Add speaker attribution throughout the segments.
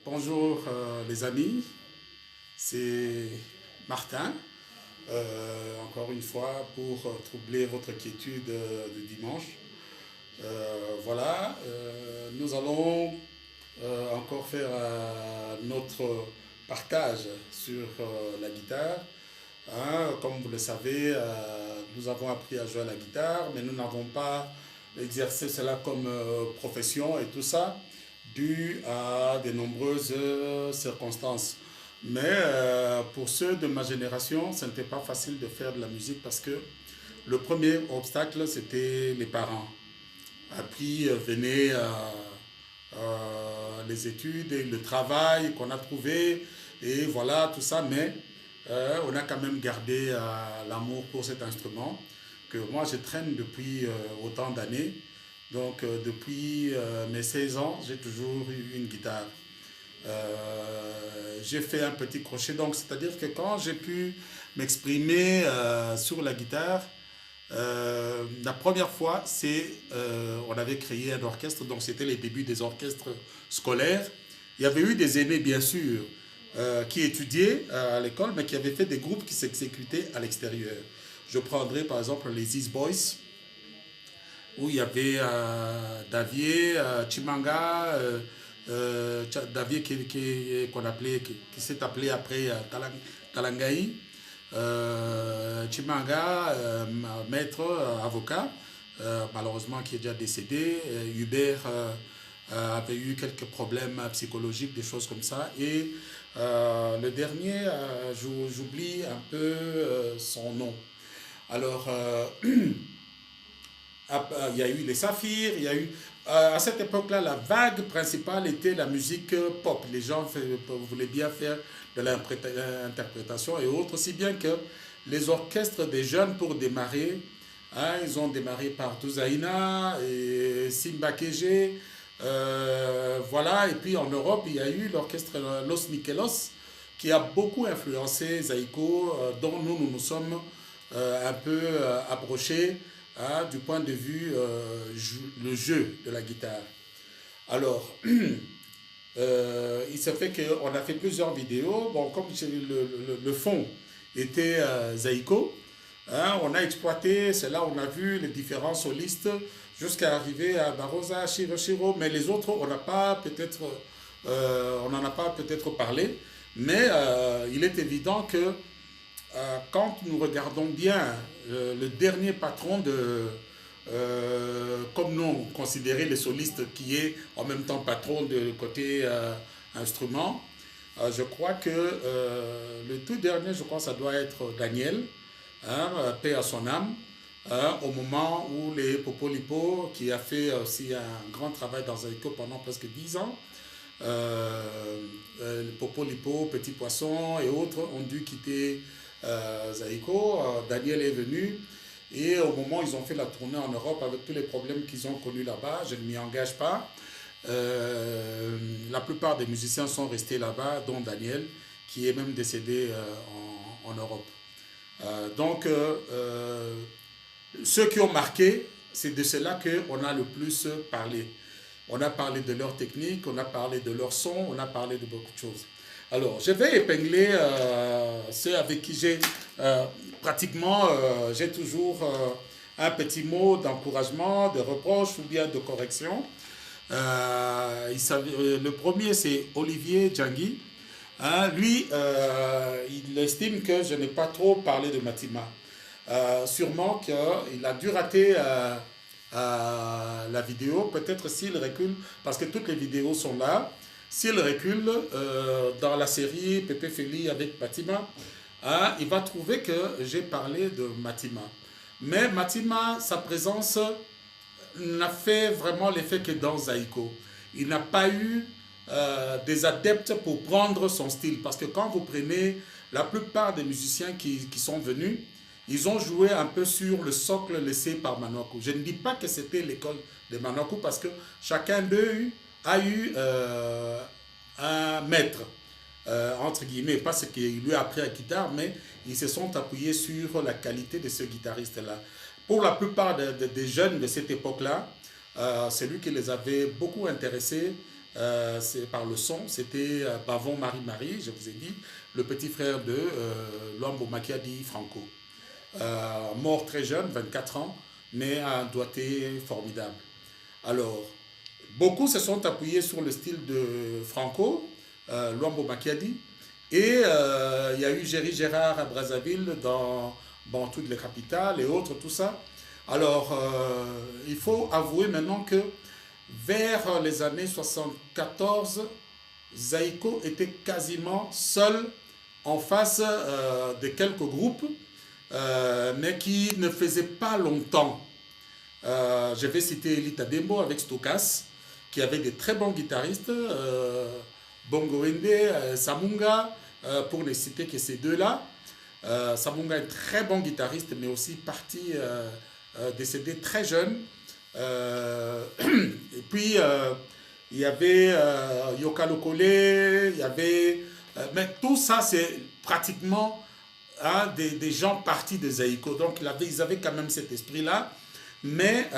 Speaker 1: Bonjour les amis, c'est Martin, encore une fois pour troubler votre quiétude de dimanche. Nous allons encore faire notre partage sur la guitare. Hein, comme vous le savez, nous avons appris à jouer à la guitare, mais nous n'avons pas exercé cela comme profession et tout ça, dû à de nombreuses circonstances. Mais pour ceux de ma génération, ce n'était pas facile de faire de la musique parce que le premier obstacle, c'était les parents. Puis venaient les études et le travail qu'on a trouvé, et voilà, tout ça. Mais on a quand même gardé l'amour pour cet instrument que moi je traîne depuis autant d'années. Donc depuis mes 16 ans, j'ai toujours eu une guitare. J'ai fait un petit crochet, donc c'est-à-dire que quand j'ai pu m'exprimer sur la guitare, la première fois, on avait créé un orchestre, donc c'était les débuts des orchestres scolaires. Il y avait eu des aînés, bien sûr, qui étudiaient à l'école, mais qui avaient fait des groupes qui s'exécutaient à l'extérieur. Je prendrai par exemple les East Boys, où il y avait Davier, Chimanga, Davier qui s'est appelé après Talangaï, Chimanga, maître, avocat, malheureusement qui est déjà décédé. Hubert avait eu quelques problèmes psychologiques, des choses comme ça. Et le dernier, j'oublie un peu son nom. Alors, il y a eu les Saphirs, il y a eu... à cette époque-là, la vague principale était la musique pop. Les gens voulaient bien faire de l'interprétation et autres, si bien que les orchestres des jeunes pour démarrer, hein, ils ont démarré par Touzaina et Simba Kege, voilà, et puis en Europe, il y a eu l'orchestre Los Nikelos qui a beaucoup influencé Zaïko, dont nous sommes un peu approchés, hein, du point de vue le jeu de la guitare. Alors, il se fait qu'on a fait plusieurs vidéos. Bon, comme le fond était Zaïko, hein, on a exploité, c'est là où on a vu les différents solistes jusqu'à arriver à Barossa, Shiro, mais les autres, on n'a pas peut-être, on n'en a pas peut-être parlé, mais il est évident que quand nous regardons bien le dernier patron comme nous on considérait les solistes qui est en même temps patron de côté instrument, je crois que le tout dernier, je crois que ça doit être Daniel, hein, paix à son âme, hein, au moment où les Popolipo, qui a fait aussi un grand travail dans Zaïko pendant presque 10 ans, Popolipo, Petit Poisson et autres ont dû quitter Zaïko. Daniel est venu et au moment où ils ont fait la tournée en Europe avec tous les problèmes qu'ils ont connus là-bas, je ne m'y engage pas. La plupart des musiciens sont restés là-bas, dont Daniel, qui est même décédé en Europe. Ceux qui ont marqué, c'est de cela qu'on a le plus parlé. On a parlé de leur technique, on a parlé de leur son, on a parlé de beaucoup de choses. Alors, je vais épingler ceux avec qui j'ai pratiquement, j'ai toujours un petit mot d'encouragement, de reproche ou bien de correction. Le premier, c'est Olivier Djangui. Hein, lui, il estime que je n'ai pas trop parlé de Matima. Sûrement qu'il a dû rater la vidéo, peut-être s'il recule, parce que toutes les vidéos sont là. S'il recule dans la série Pépé Feli avec Matima, hein, il va trouver que j'ai parlé de Matima. Mais Matima, sa présence n'a fait vraiment l'effet que dans Zaïko. Il n'a pas eu des adeptes pour prendre son style. Parce que quand vous prenez la plupart des musiciens qui sont venus, ils ont joué un peu sur le socle laissé par Manoakou. Je ne dis pas que c'était l'école de Manoakou parce que chacun d'eux a eu un maître, entre guillemets, pas ce qu'il lui a appris à la guitare, mais ils se sont appuyés sur la qualité de ce guitariste-là. Pour la plupart des jeunes de cette époque-là, c'est lui qui les avait beaucoup intéressés c'est par le son, c'était Bavon Marie-Marie, je vous ai dit, le petit frère de Luambo Makiadi Franco. Mort très jeune, 24 ans, mais a un doigté formidable. Alors, beaucoup se sont appuyés sur le style de Franco, Luambo Makiadi, et il y a eu Géry Gérard à Brazzaville, dans toutes les capitales et autres, tout ça. Alors, il faut avouer maintenant que vers les années 74, Zaïko était quasiment seul en face de quelques groupes, mais qui ne faisaient pas longtemps. Je vais citer Elita Dembo avec Stokas, qui avait des très bons guitaristes, Bongo Wende, Samunga, pour ne citer que ces deux-là. Samunga est un très bon guitariste, mais aussi parti décédé très jeune. Et puis, il y avait Yoka Lokole, il y avait... mais tout ça, c'est pratiquement des gens partis de Zaïko. Donc, ils avaient quand même cet esprit-là. Mais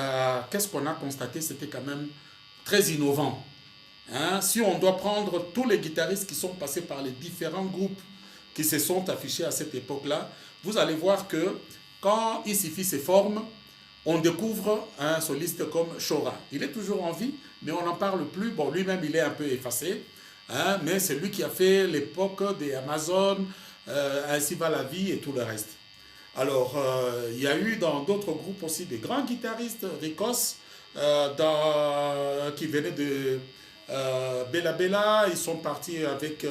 Speaker 1: qu'est-ce qu'on a constaté? C'était quand même très innovant. Hein? Si on doit prendre tous les guitaristes qui sont passés par les différents groupes qui se sont affichés à cette époque-là, vous allez voir que quand Isifi se forme, on découvre un soliste comme Chora. Il est toujours en vie, mais on n'en parle plus. Bon, lui-même, il est un peu effacé, hein, mais c'est lui qui a fait l'époque des Amazones, Ainsi va la vie et tout le reste. Alors, il y a eu dans d'autres groupes aussi des grands guitaristes, Ricos, qui venaient de Bella Bella. Ils sont partis avec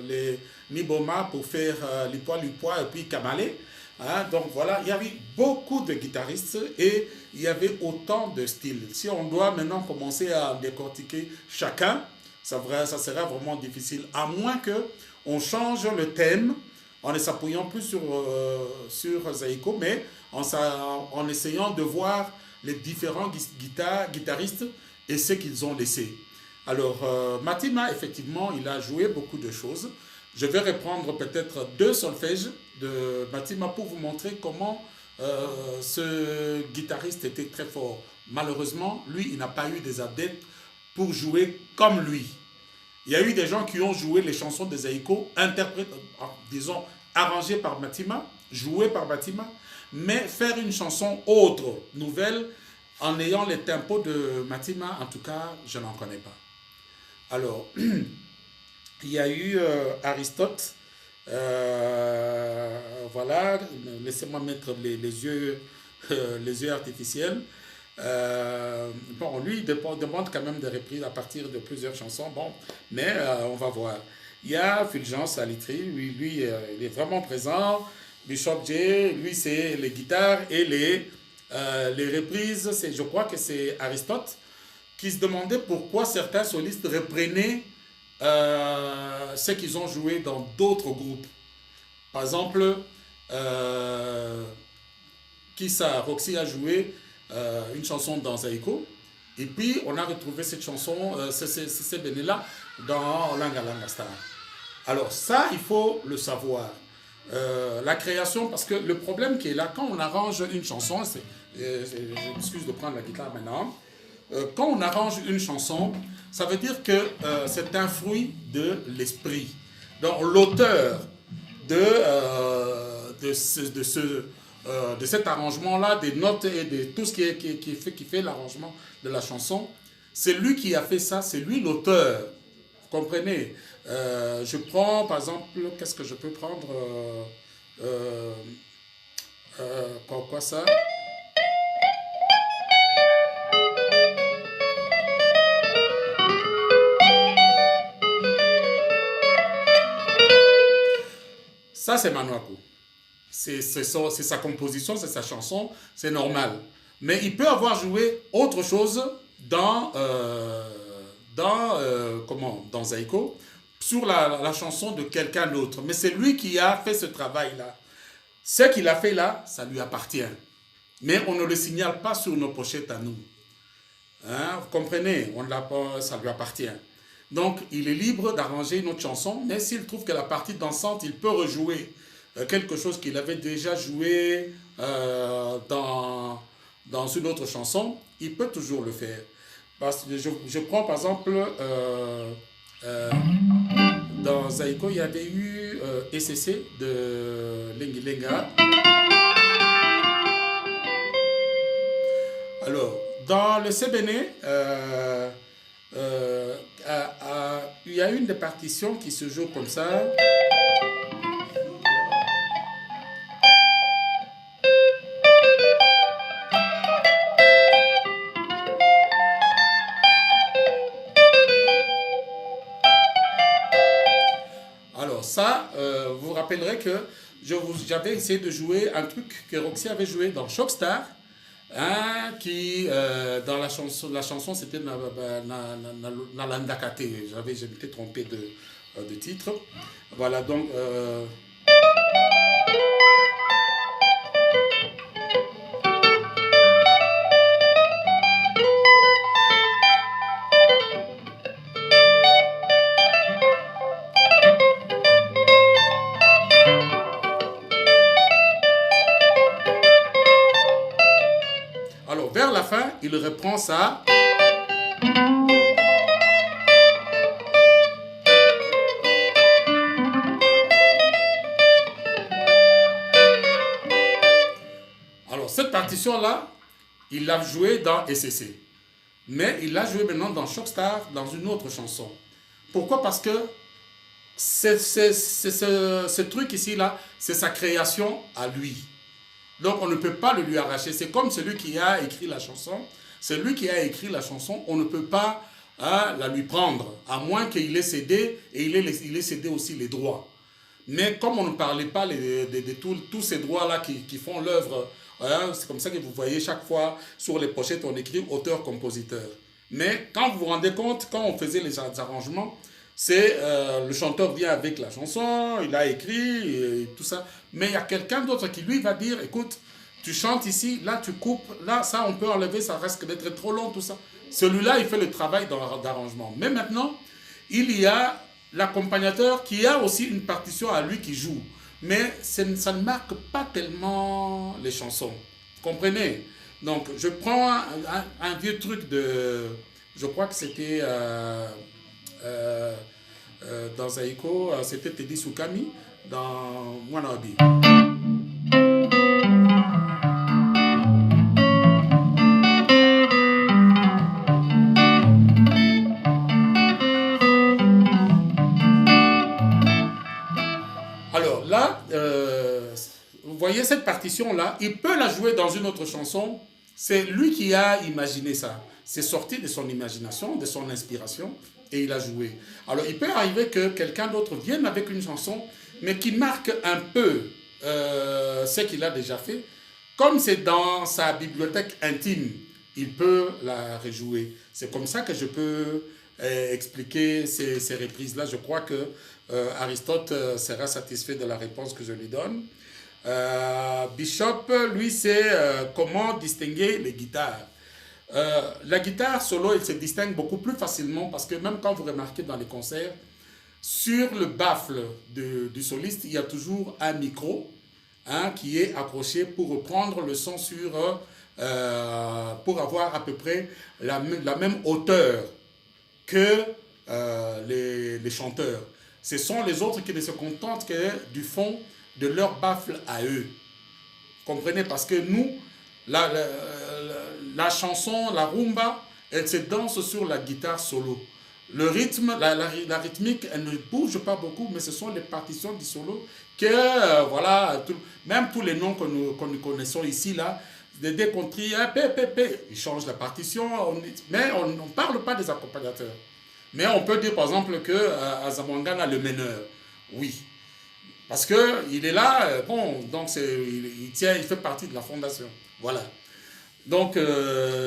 Speaker 1: les Niboma pour faire Lipoi Lipoi et puis Kamale. Hein, donc voilà, il y avait beaucoup de guitaristes et il y avait autant de styles. Si on doit maintenant commencer à décortiquer chacun, ça sera vraiment difficile, à moins qu'on change le thème en ne s'appuyant plus sur Zaïko, mais en essayant de voir les différents guitaristes et ce qu'ils ont laissé. Alors, Matima, effectivement, il a joué beaucoup de choses. Je vais reprendre peut-être 2 solfèges de Matima pour vous montrer comment ce guitariste était très fort. Malheureusement, lui, il n'a pas eu des adeptes pour jouer comme lui. Il y a eu des gens qui ont joué les chansons de Zaïko, disons, arrangées par Matima, jouées par Matima, mais faire une chanson autre, nouvelle, en ayant les tempos de Matima, en tout cas, je n'en connais pas. Alors, il y a eu Aristote, voilà, laissez-moi mettre les yeux artificiels. Bon, lui, il demande quand même des reprises à partir de plusieurs chansons, bon, mais on va voir. Il y a Fulgence Alitri, lui il est vraiment présent. Bishop J, lui, c'est les guitares et les reprises. Je crois que c'est Aristote qui se demandait pourquoi certains solistes reprenaient ce qu'ils ont joué dans d'autres groupes. Par exemple, Roxy a joué une chanson dans Zaïko, et puis on a retrouvé cette chanson, ces béné-là, dans Langa Langa Star. Alors ça, il faut le savoir. La création, parce que le problème qui est là, quand on arrange une chanson, je m'excuse de prendre la guitare maintenant, quand on arrange une chanson, ça veut dire que c'est un fruit de l'esprit. Donc l'auteur de cet arrangement-là, des notes et de tout ce qui fait l'arrangement de la chanson, c'est lui qui a fait ça, c'est lui l'auteur. Vous comprenez? Je prends par exemple, qu'est-ce que je peux prendre quoi ça? Ça, c'est Manuaku. C'est sa composition, c'est sa chanson, c'est normal. Mais il peut avoir joué autre chose dans Zaïko, sur la chanson de quelqu'un d'autre. Mais c'est lui qui a fait ce travail-là. Ce qu'il a fait là, ça lui appartient. Mais on ne le signale pas sur nos pochettes à nous. Hein, vous comprenez? Ça lui appartient. Donc, il est libre d'arranger une autre chanson, mais s'il trouve que la partie dansante, il peut rejouer quelque chose qu'il avait déjà joué dans une autre chanson, il peut toujours le faire. Parce que je prends par exemple, euh, dans Zaïko, il y avait eu ECC de Lengi Lenga. Alors, dans le CBN, il y a une des partitions qui se joue comme ça. Alors ça, vous vous rappellerez que j'avais essayé de jouer un truc que Roxy avait joué dans Shockstar, hein, qui, dans la chanson c'était Nalandakate. Je m'étais trompé de titre. Voilà, donc... alors, vers la fin, il reprend ça. Alors, cette partition-là, il l'a jouée dans ECC. Mais il l'a joué maintenant dans Shockstar, dans une autre chanson. Pourquoi? Parce que ce truc ici-là, c'est sa création à lui. Donc on ne peut pas le lui arracher. C'est comme celui qui a écrit la chanson. C'est lui qui a écrit la chanson. On ne peut pas la lui prendre, à moins qu'il ait cédé, et il ait cédé aussi les droits. Mais comme on ne parlait pas de tous ces droits-là qui font l'œuvre, hein, c'est comme ça que vous voyez chaque fois sur les pochettes, on écrit auteur-compositeur. Mais quand vous vous rendez compte, quand on faisait les arrangements, c'est le chanteur vient avec la chanson, il a écrit et tout ça. Mais il y a quelqu'un d'autre qui lui va dire, écoute, tu chantes ici, là tu coupes, là ça on peut enlever, ça risque d'être trop long, tout ça. Celui-là, il fait le travail d'arrangement. Mais maintenant, il y a l'accompagnateur qui a aussi une partition à lui qui joue. Mais ça ne marque pas tellement les chansons. Vous comprenez? Donc, je prends un vieux truc de... Je crois que c'était euh, dans Aiko, c'était Teddy Soukami dans Mwanabi. Alors là, vous voyez cette partition-là, il peut la jouer dans une autre chanson. C'est lui qui a imaginé ça. C'est sorti de son imagination, de son inspiration, et il a joué. Alors il peut arriver que quelqu'un d'autre vienne avec une chanson, mais qui marque un peu ce qu'il a déjà fait. Comme c'est dans sa bibliothèque intime, il peut la rejouer. C'est comme ça que je peux expliquer ces reprises-là. Je crois que Aristote sera satisfait de la réponse que je lui donne. Bishop, lui, c'est comment distinguer les guitares. La guitare solo, elle se distingue beaucoup plus facilement parce que même quand vous remarquez dans les concerts, sur le baffle du soliste, il y a toujours un micro, hein, qui est accroché pour reprendre le son sur, pour avoir à peu près la même hauteur que les chanteurs. Ce sont les autres qui ne se contentent que du fond de leur baffle à eux. Vous comprenez? Parce que nous, la chanson, la rumba, elle se danse sur la guitare solo. Le rythme, la rythmique, elle ne bouge pas beaucoup, mais ce sont les partitions du solo que, voilà, même tous les noms que nous connaissons ici, là, dès qu'on trie, ils changent la partition, mais on ne parle pas des accompagnateurs. Mais on peut dire, par exemple, que Azamangana, le meneur, oui. Parce qu'il est là, bon, donc il fait partie de la fondation. Voilà. Donc,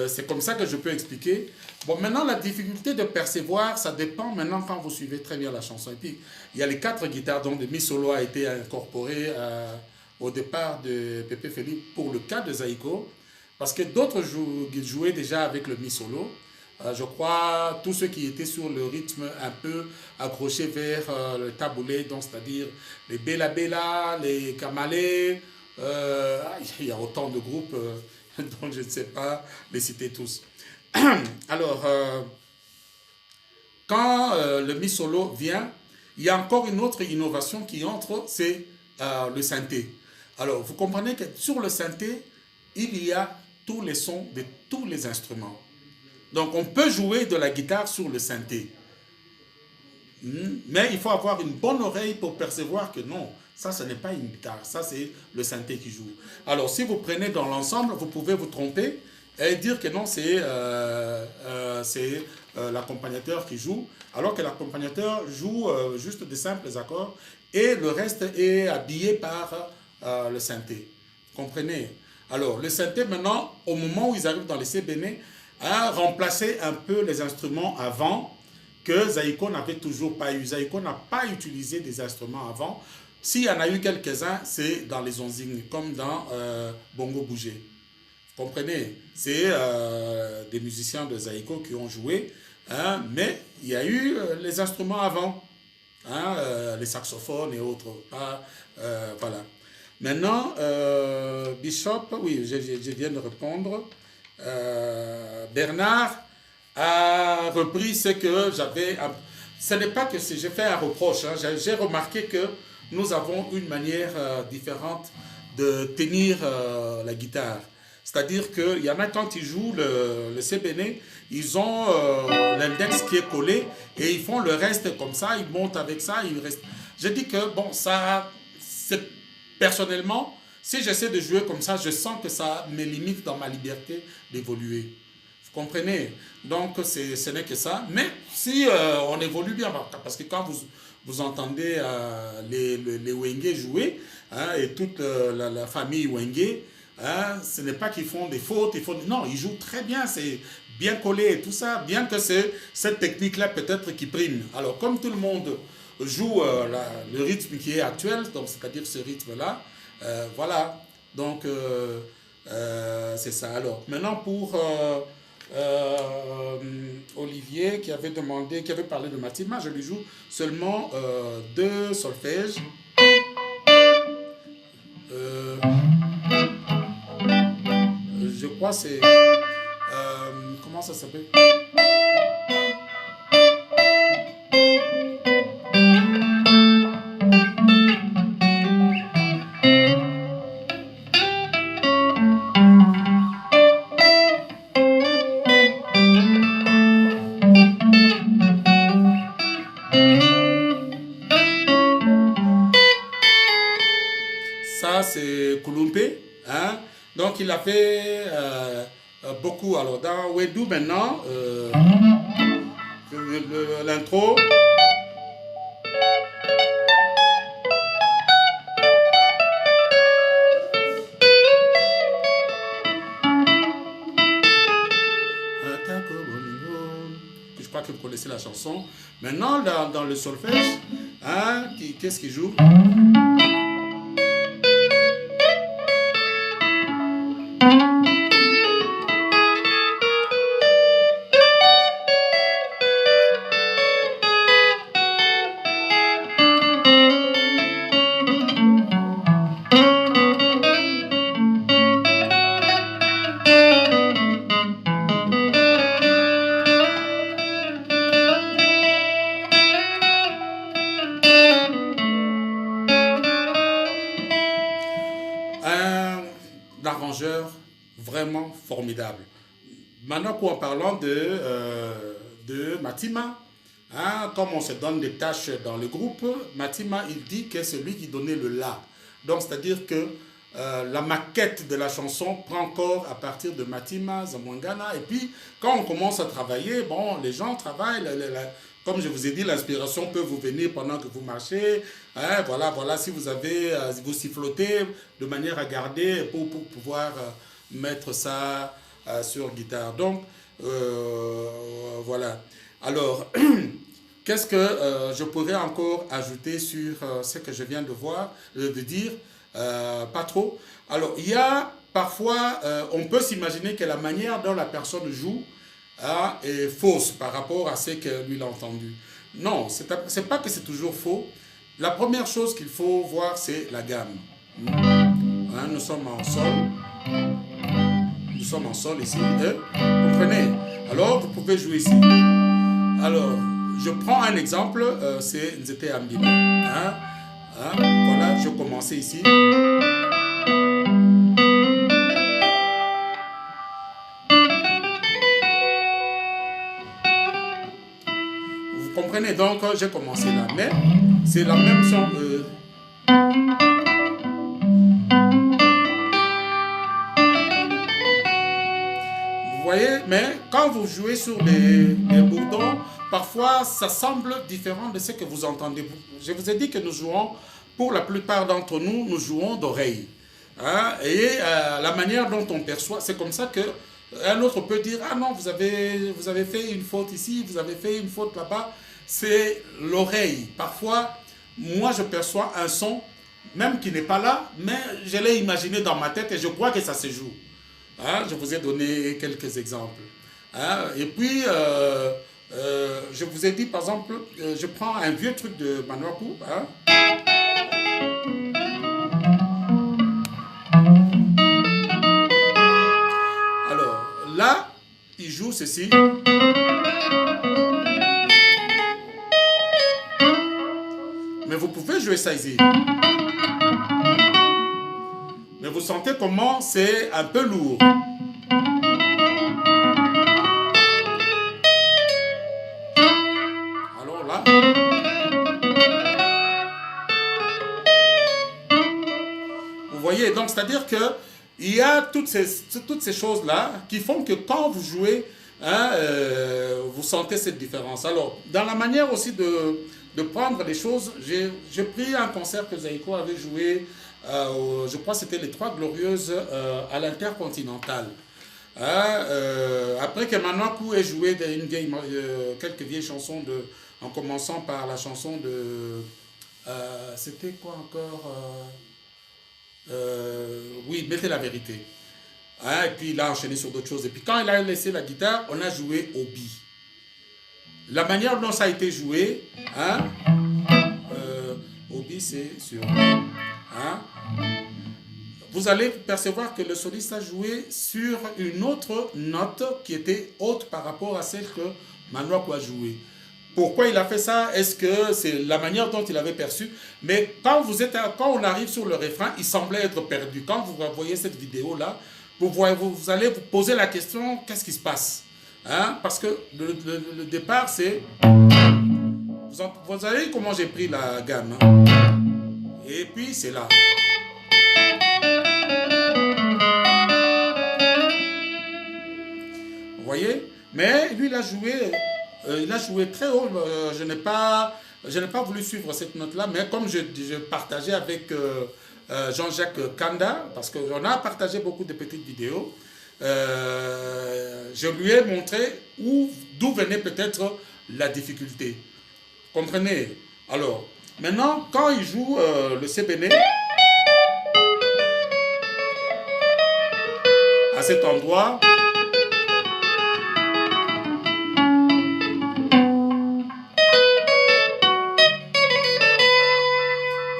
Speaker 1: c'est comme ça que je peux expliquer. Bon, maintenant, la difficulté de percevoir, ça dépend maintenant quand vous suivez très bien la chanson. Et puis, il y a les 4 guitares, dont le mi solo a été incorporé au départ de Pépé Félix pour le cas de Zaïko. Parce que d'autres jouaient déjà avec le mi solo. Je crois tous ceux qui étaient sur le rythme un peu accroché vers le taboulé, donc c'est-à-dire les Bella Bella, les Kamalé, il y a autant de groupes dont je ne sais pas les citer tous. Alors, quand le mi solo vient, il y a encore une autre innovation qui entre, c'est le synthé. Alors, vous comprenez que sur le synthé, il y a tous les sons de tous les instruments. Donc, on peut jouer de la guitare sur le synthé. Mais il faut avoir une bonne oreille pour percevoir que non, ça, ce n'est pas une guitare, ça, c'est le synthé qui joue. Alors, si vous prenez dans l'ensemble, vous pouvez vous tromper et dire que non, c'est l'accompagnateur qui joue, alors que l'accompagnateur joue juste des simples accords et le reste est habillé par le synthé. Vous comprenez? Alors, le synthé, maintenant, au moment où ils arrivent dans les CBN, a remplacé un peu les instruments avant que Zaïko n'avait toujours pas eu. Zaïko n'a pas utilisé des instruments avant. S'il y en a eu quelques-uns, c'est dans les onzing, comme dans Bongo Bougé. Vous comprenez? C'est des musiciens de Zaïko qui ont joué, hein, mais il y a eu les instruments avant, hein, les saxophones et autres. Voilà. Maintenant, Bishop, oui, je viens de répondre. Bernard a repris ce que j'avais. Ce n'est pas que j'ai fait un reproche, hein, j'ai remarqué que nous avons une manière différente de tenir la guitare. C'est-à-dire qu'il y en a quand ils jouent le CBN, ils ont l'index qui est collé et ils font le reste comme ça, ils montent avec ça, ils restent. Je dis que bon, ça, c'est personnellement, si j'essaie de jouer comme ça, je sens que ça me limite dans ma liberté d'évoluer. Vous comprenez? Donc, ce n'est que ça. Mais si on évolue bien, parce que quand vous entendez les Wenge jouer, hein, et toute la famille Wenge, hein, ce n'est pas qu'ils font des fautes, non, ils jouent très bien, c'est bien collé et tout ça, bien que c'est cette technique-là peut-être qui prime. Alors, comme tout le monde joue le rythme qui est actuel, donc c'est-à-dire ce rythme-là, voilà. Donc, c'est ça. Alors, maintenant pour Olivier qui avait demandé, qui avait parlé de Matima, je lui joue seulement deux solfèges. Je crois c'est comment ça s'appelle? Ça c'est Kouloupé, hein? Donc il a fait beaucoup. Alors dans Wedou maintenant, l'intro. Je crois que vous connaissez la chanson. Maintenant dans le solfège, hein, qu'est-ce qu'il joue? L'arrangeur vraiment formidable. Maintenant, en parlant de Matima, hein, comme on se donne des tâches dans le groupe, Matima, il dit que c'est lui qui donnait le la. Donc, c'est-à-dire que la maquette de la chanson prend corps à partir de Matima, Zamwangana. Et puis, quand on commence à travailler, bon, les gens travaillent. Comme je vous ai dit, l'inspiration peut vous venir pendant que vous marchez. Hein, voilà, si vous avez, vous sifflotez de manière à garder pour pouvoir mettre ça sur guitare. Donc, voilà. Alors, qu'est-ce que je pourrais encore ajouter sur ce que je viens de voir, de dire? Pas trop. Alors, il y a parfois, on peut s'imaginer que la manière dont la personne joue est fausse par rapport à ce que lui a entendu. Non, c'est pas que c'est toujours faux. La première chose qu'il faut voir, c'est la gamme. Hein, nous sommes en sol. nous sommes en sol ici, comprenez? Alors, vous pouvez jouer ici. Alors, je prends un exemple, c'est Nzete Ambima. Hein? Voilà, je commençais ici. Vous comprenez? Donc, j'ai commencé là. Mais, c'est la même son. Vous voyez? Mais quand vous jouez sur les bourdons, parfois, ça semble différent de ce que vous entendez. Je vous ai dit que nous jouons, pour la plupart d'entre nous, nous jouons d'oreille. Hein? Et la manière dont on perçoit, c'est comme ça que un autre peut dire, ah non, vous avez fait une faute ici, vous avez fait une faute là-bas. C'est l'oreille. Parfois, moi, je perçois un son, même qui n'est pas là, mais je l'ai imaginé dans ma tête et je crois que ça se joue. Hein? Je vous ai donné quelques exemples. Hein? Et puis, je vous ai dit, par exemple, je prends un vieux truc de Manwaku. Hein? Alors, là, il joue ceci. Mais vous pouvez jouer ça ici. Mais vous sentez comment c'est un peu lourd. Alors là. Vous voyez, donc c'est-à-dire que il y a toutes ces choses-là qui font que quand vous jouez, hein, vous sentez cette différence. Alors, dans la manière aussi de prendre les choses, j'ai pris un concert que Zaïko avait joué, je crois que c'était les Trois Glorieuses à l'Intercontinental. Après que Manwaku ait joué quelques vieilles chansons, en commençant par la chanson de... c'était quoi encore oui, mettez la vérité. Hein, et puis il a enchaîné sur d'autres choses. Et puis quand il a laissé la guitare, on a joué Obi. La manière dont ça a été joué, hein, Obi c'est sur... Hein, vous allez percevoir que le soliste a joué sur une autre note qui était haute par rapport à celle que Manwaku a joué. Pourquoi il a fait ça? Est-ce que c'est la manière dont il avait perçu? Mais quand on arrive sur le refrain, il semblait être perdu. Quand vous voyez cette vidéo-là, vous allez vous poser la question, qu'est-ce qui se passe? Hein? Parce que le départ, c'est... Vous savez comment j'ai pris la gamme. Hein? Et puis, c'est là. Vous voyez? Mais lui, il a joué très haut. Je n'ai pas voulu suivre cette note-là, mais comme je partageais avec Jean-Jacques Kanda, parce qu'on a partagé beaucoup de petites vidéos, je lui ai montré d'où venait peut-être la difficulté. Comprenez? Alors, maintenant, quand il joue le Sébéné, à cet endroit,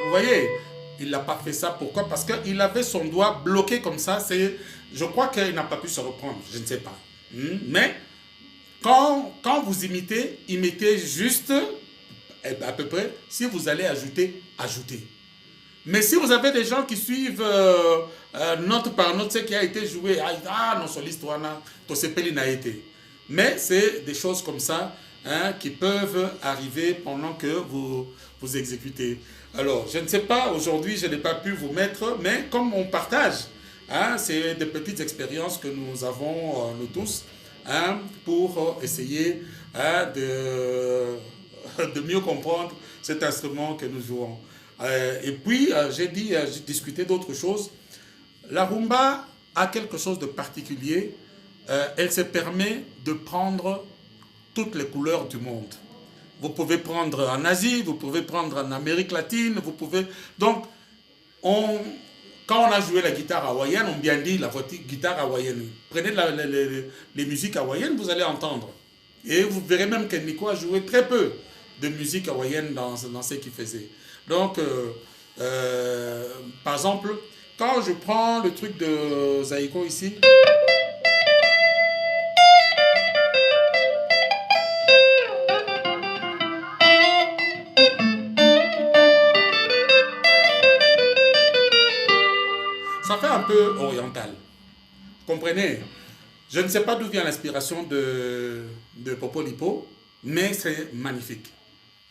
Speaker 1: vous voyez, il n'a pas fait ça. Pourquoi? Parce qu'il avait son doigt bloqué comme ça. Je crois qu'il n'a pas pu se reprendre. Je ne sais pas. Mais quand vous imitez juste, à peu près, si vous allez ajouter, ajoutez. Mais si vous avez des gens qui suivent note par note ce qui a été joué, non, soliste, ton sepeli n'a été. Mais c'est des choses comme ça, hein, qui peuvent arriver pendant que vous exécutez. Alors, je ne sais pas, aujourd'hui, je n'ai pas pu vous mettre, mais comme on partage, hein, c'est des petites expériences que nous avons, nous tous, hein, pour essayer, hein, de mieux comprendre cet instrument que nous jouons. Et puis, j'ai discuté d'autres choses. La rumba a quelque chose de particulier. Elle se permet de prendre toutes les couleurs du monde. Vous pouvez prendre en Asie, vous pouvez prendre en Amérique latine, vous pouvez... Donc, quand on a joué la guitare hawaïenne, on bien dit la guitare hawaïenne. Prenez les musiques hawaïennes, vous allez entendre. Et vous verrez même que Nico a joué très peu de musique hawaïenne dans ce qu'il faisait. Donc, par exemple, quand je prends le truc de Zaïko ici, un peu oriental. Comprenez? Je ne sais pas d'où vient l'inspiration de Popo Lipo, mais c'est magnifique.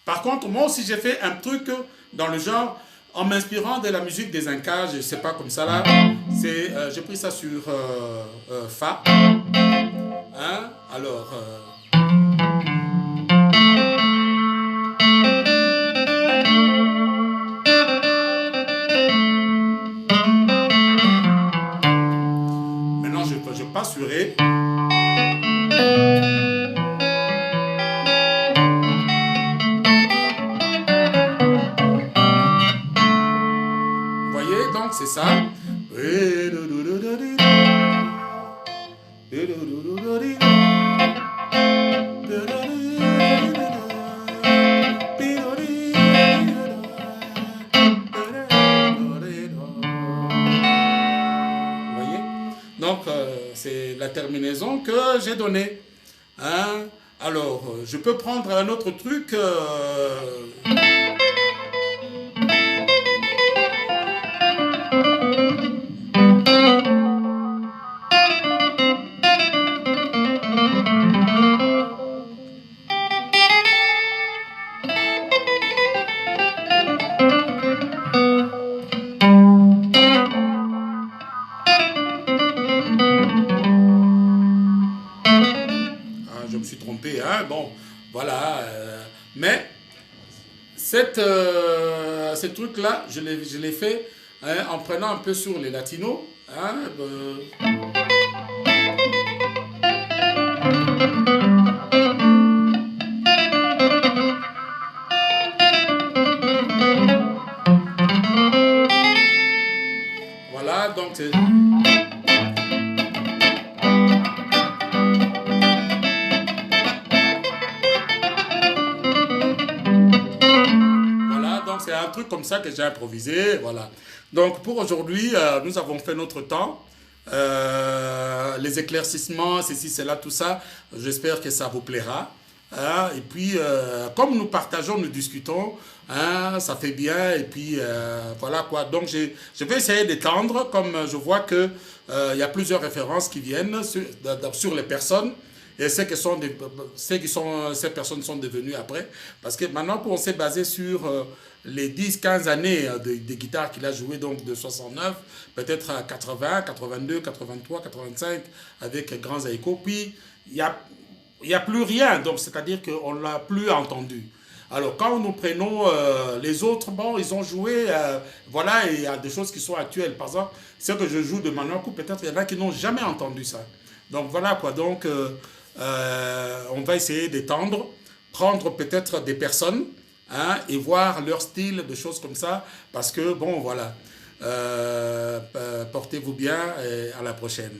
Speaker 1: Par contre, moi aussi, j'ai fait un truc dans le genre, en m'inspirant de la musique des Incas, je ne sais pas comme ça là, j'ai pris ça sur Fa. Hein? Alors... maintenant, je passe sur Ré. Vous voyez, donc c'est ça. Donc, c'est la terminaison que j'ai donnée. Hein? Alors, je peux prendre un autre truc. Je me suis trompé, hein? Bon, voilà. Mais ce truc-là, je l'ai fait hein, en prenant un peu sur les latinos. Hein, voilà, donc c'est... C'est un truc comme ça que j'ai improvisé, voilà. Donc pour aujourd'hui, nous avons fait notre temps. Les éclaircissements, ceci, cela, tout ça, j'espère que ça vous plaira. Hein? Et puis, comme nous partageons, nous discutons, hein, ça fait bien. Et puis, voilà quoi. Donc, je vais essayer d'étendre, comme je vois que y a plusieurs références qui viennent sur les personnes. Et ces personnes sont devenues après. Parce que maintenant, on s'est basé sur les 10-15 années de guitare qu'il a joué, donc de 69, peut-être à 80, 82, 83, 85, avec Grand Zaïko. Puis, il n'y a plus rien, donc c'est-à-dire qu'on ne l'a plus entendu. Alors, quand nous prenons les autres, bon, ils ont joué, voilà, et il y a des choses qui sont actuelles. Par exemple, ce que je joue de Manoakou, peut-être il y en a qui n'ont jamais entendu ça. Donc, voilà quoi. Donc, on va essayer d'étendre, prendre peut-être des personnes, hein, et voir leur style, de choses comme ça. Parce que, bon, voilà, portez-vous bien et à la prochaine.